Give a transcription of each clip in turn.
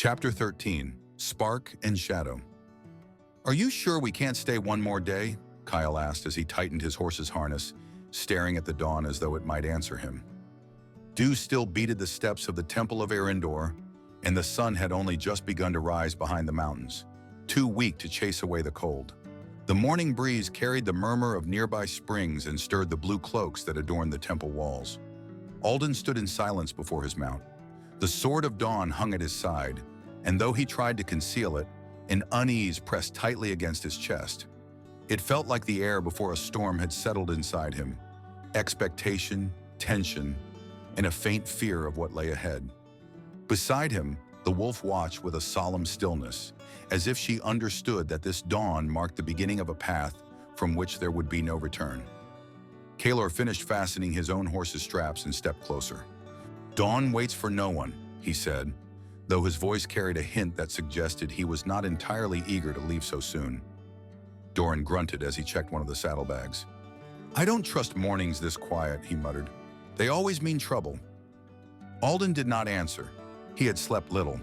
Chapter 13, Spark and Shadow. "Are you sure we can't stay one more day?" Kyle asked as he tightened his horse's harness, staring at the dawn as though it might answer him. Dew still beaded the steps of the Temple of Aeryndor, and the sun had only just begun to rise behind the mountains, too weak to chase away the cold. The morning breeze carried the murmur of nearby springs and stirred the blue cloaks that adorned the temple walls. Alden stood in silence before his mount. The sword of dawn hung at his side, and though he tried to conceal it, an unease pressed tightly against his chest. It felt like the air before a storm had settled inside him. Expectation, tension, and a faint fear of what lay ahead. Beside him, the wolf watched with a solemn stillness, as if she understood that this dawn marked the beginning of a path from which there would be no return. Kaelor finished fastening his own horse's straps and stepped closer. "Dawn waits for no one," he said, though his voice carried a hint that suggested he was not entirely eager to leave so soon. Doran grunted as he checked one of the saddlebags. "I don't trust mornings this quiet," he muttered. "They always mean trouble." Alden did not answer. He had slept little.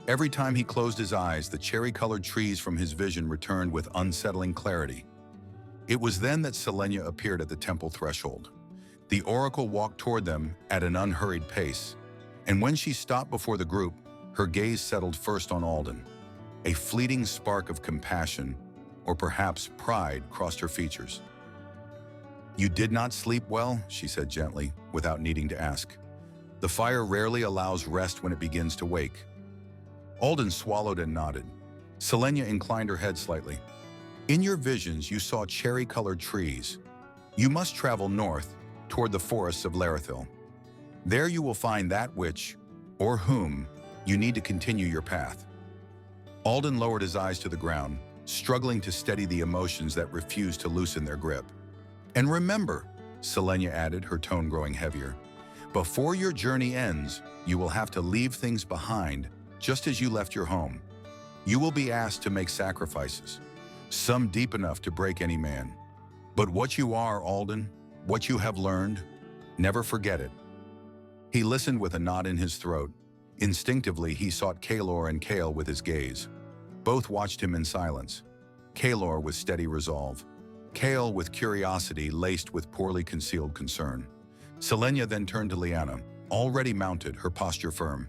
Every time he closed his eyes, the cherry-colored trees from his vision returned with unsettling clarity. It was then that Selenya appeared at the temple threshold. The oracle walked toward them at an unhurried pace, and when she stopped before the group, her gaze settled first on Alden. A fleeting spark of compassion, or perhaps pride, crossed her features. "You did not sleep well," she said gently, without needing to ask. "The fire rarely allows rest when it begins to wake." Alden swallowed and nodded. Selenya inclined her head slightly. "In your visions, you saw cherry-colored trees. You must travel north, toward the forests of Myranthel. There you will find that which, or whom, you need to continue your path." Alden lowered his eyes to the ground, struggling to steady the emotions that refused to loosen their grip. "And remember," Selenya added, her tone growing heavier, "before your journey ends, you will have to leave things behind, just as you left your home. You will be asked to make sacrifices, some deep enough to break any man. But what you are, Alden, what you have learned, never forget it." He listened with a knot in his throat. Instinctively, he sought Kaelor and Kael with his gaze. Both watched him in silence. Kaelor with steady resolve. Kael with curiosity laced with poorly concealed concern. Selenya then turned to Lyanna, already mounted, her posture firm.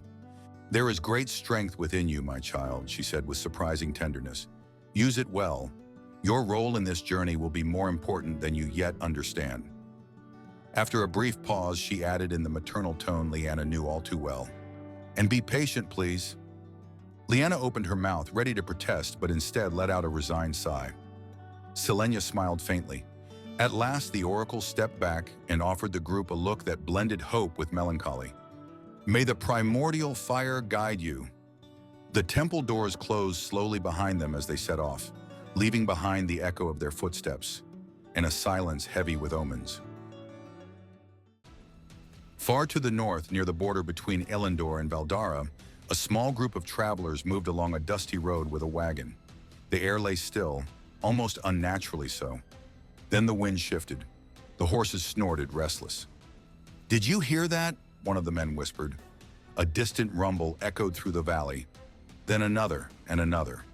"There is great strength within you, my child," she said with surprising tenderness. "Use it well. Your role in this journey will be more important than you yet understand." After a brief pause, she added in the maternal tone Lyanna knew all too well, "And be patient, please." Lyanna opened her mouth, ready to protest, but instead let out a resigned sigh. Selenya smiled faintly. At last, the oracle stepped back and offered the group a look that blended hope with melancholy. "May the primordial fire guide you." The temple doors closed slowly behind them as they set off, leaving behind the echo of their footsteps, and a silence heavy with omens. Far to the north, near the border between Aeryndor and Valdara, a small group of travelers moved along a dusty road with a wagon. The air lay still, almost unnaturally so. Then the wind shifted. The horses snorted, restless. "Did you hear that?" one of the men whispered. A distant rumble echoed through the valley. Then another and another.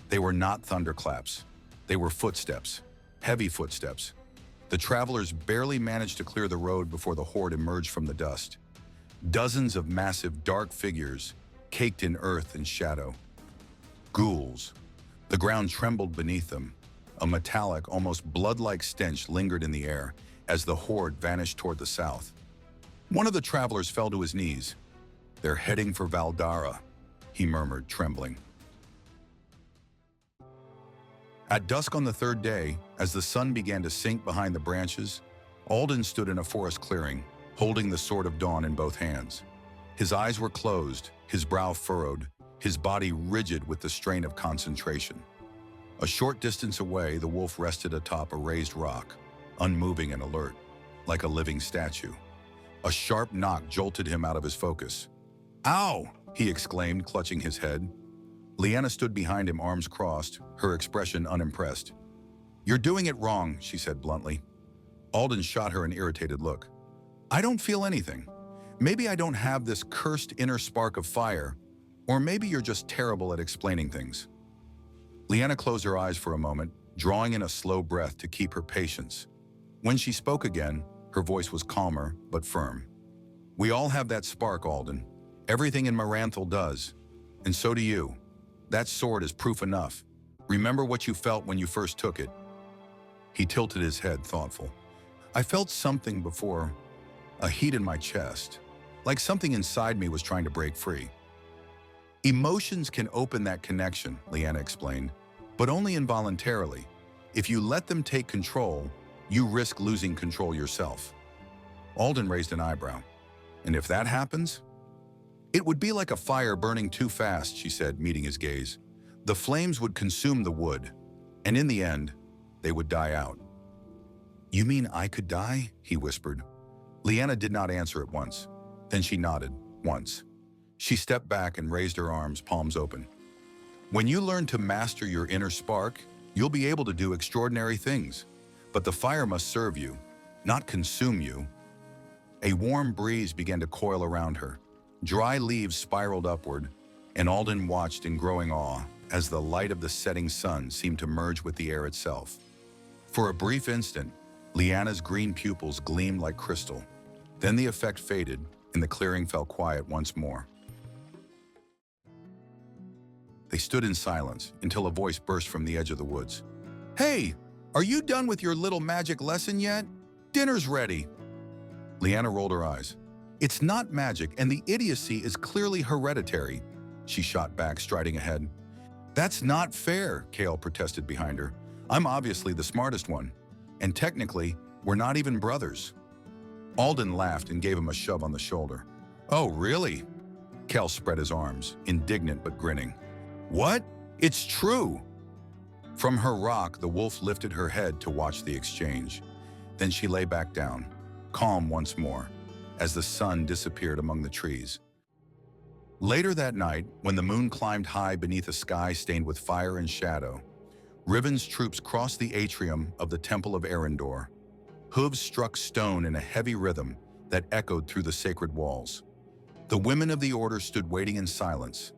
They were not thunderclaps. They were footsteps, heavy footsteps. The travelers barely managed to clear the road before the horde emerged from the dust. Dozens of massive, dark figures, caked in earth and shadow. Ghouls. The ground trembled beneath them. A metallic, almost blood-like stench lingered in the air as the horde vanished toward the south. One of the travelers fell to his knees. "They're heading for Valdara," he murmured, trembling. At dusk on the third day, as the sun began to sink behind the branches, Alden stood in a forest clearing, holding the sword of dawn in both hands. His eyes were closed, his brow furrowed, his body rigid with the strain of concentration. A short distance away, the wolf rested atop a raised rock, unmoving and alert, like a living statue. A sharp knock jolted him out of his focus. "Ow!" he exclaimed, clutching his head. Lyanna stood behind him, arms crossed, her expression unimpressed. "You're doing it wrong," she said bluntly. Alden shot her an irritated look. "I don't feel anything. Maybe I don't have this cursed inner spark of fire, Or maybe you're just terrible at explaining things. Lyanna closed her eyes for a moment, drawing in a slow breath to keep her patience. When she spoke again, her voice was calmer but firm. We all have that spark, Alden. Everything in Myranthel does. And so do you. That sword is proof enough. Remember what you felt when you first took it. He tilted his head, thoughtful. I felt something before, a heat in my chest, like something inside me was trying to break free. Emotions can open that connection, Lyanna explained, but only involuntarily. If you let them take control, you risk losing control yourself. Alden raised an eyebrow. And if that happens? It would be like a fire burning too fast, she said, meeting his gaze. The flames would consume the wood, and in the end, they would die out. You mean I could die? He whispered. Lyanna did not answer at once. Then she nodded, once. She stepped back and raised her arms, palms open. When you learn to master your inner spark, you'll be able to do extraordinary things. But the fire must serve you, not consume you. A warm breeze began to coil around her. Dry leaves spiraled upward, and Alden watched in growing awe as the light of the setting sun seemed to merge with the air itself. For a brief instant, Lyanna's green pupils gleamed like crystal. Then the effect faded, and the clearing fell quiet once more. They stood in silence until a voice burst from the edge of the woods. Hey, are you done with your little magic lesson yet? Dinner's ready. Lyanna rolled her eyes. It's not magic, and the idiocy is clearly hereditary, she shot back, striding ahead. That's not fair, Kale protested behind her. I'm obviously the smartest one, and technically, we're not even brothers. Alden laughed and gave him a shove on the shoulder. Oh, really? Kale spread his arms, indignant but grinning. What? It's true! From her rock, the wolf lifted her head to watch the exchange. Then she lay back down, calm once more, as the sun disappeared among the trees. Later that night, when the moon climbed high beneath a sky stained with fire and shadow, Riven's troops crossed the atrium of the Temple of Aeryndor. Hooves struck stone in a heavy rhythm that echoed through the sacred walls. The women of the order stood waiting in silence,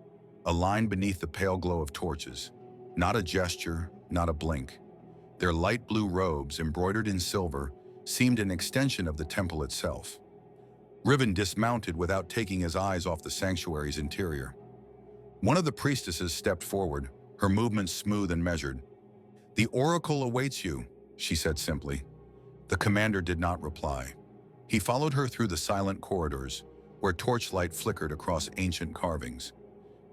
aligned beneath the pale glow of torches. Not a gesture, not a blink. Their light blue robes, embroidered in silver, seemed an extension of the temple itself. Riven dismounted without taking his eyes off the sanctuary's interior. One of the priestesses stepped forward, her movements smooth and measured. The oracle awaits you, she said simply. The commander did not reply. He followed her through the silent corridors, where torchlight flickered across ancient carvings.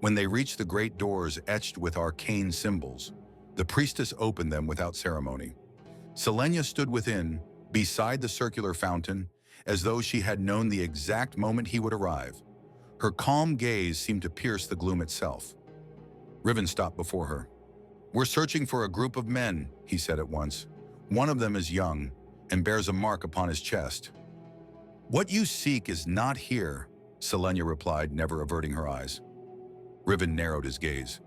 When they reached the great doors etched with arcane symbols, the priestess opened them without ceremony. Selenya stood within, beside the circular fountain, as though she had known the exact moment he would arrive. Her calm gaze seemed to pierce the gloom itself. Riven stopped before her. We're searching for a group of men, he said at once. One of them is young and bears a mark upon his chest. What you seek is not here, Selenya replied, never averting her eyes. Riven narrowed his gaze.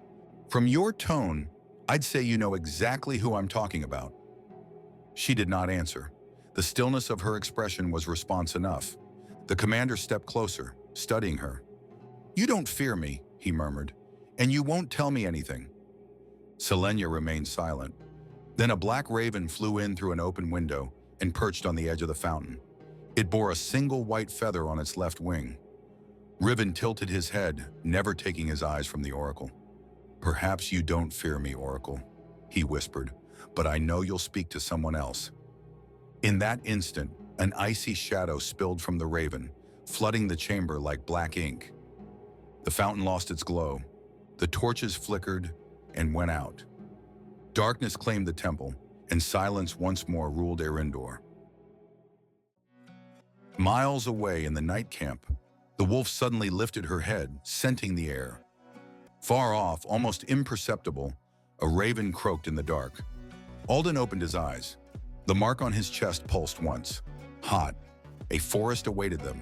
From your tone, I'd say you know exactly who I'm talking about. She did not answer. The stillness of her expression was response enough. The commander stepped closer, studying her. You don't fear me, he murmured, and you won't tell me anything. Selenya remained silent. Then a black raven flew in through an open window and perched on the edge of the fountain. It bore a single white feather on its left wing. Riven tilted his head, never taking his eyes from the oracle. Perhaps you don't fear me, oracle, he whispered, but I know you'll speak to someone else. In that instant, an icy shadow spilled from the raven, flooding the chamber like black ink. The fountain lost its glow. The torches flickered and went out. Darkness claimed the temple, and silence once more ruled Aeryndor. Miles away in the night camp, the wolf suddenly lifted her head, scenting the air. Far off, almost imperceptible, a raven croaked in the dark. Alden opened his eyes. The mark on his chest pulsed once. Hot. A forest awaited them,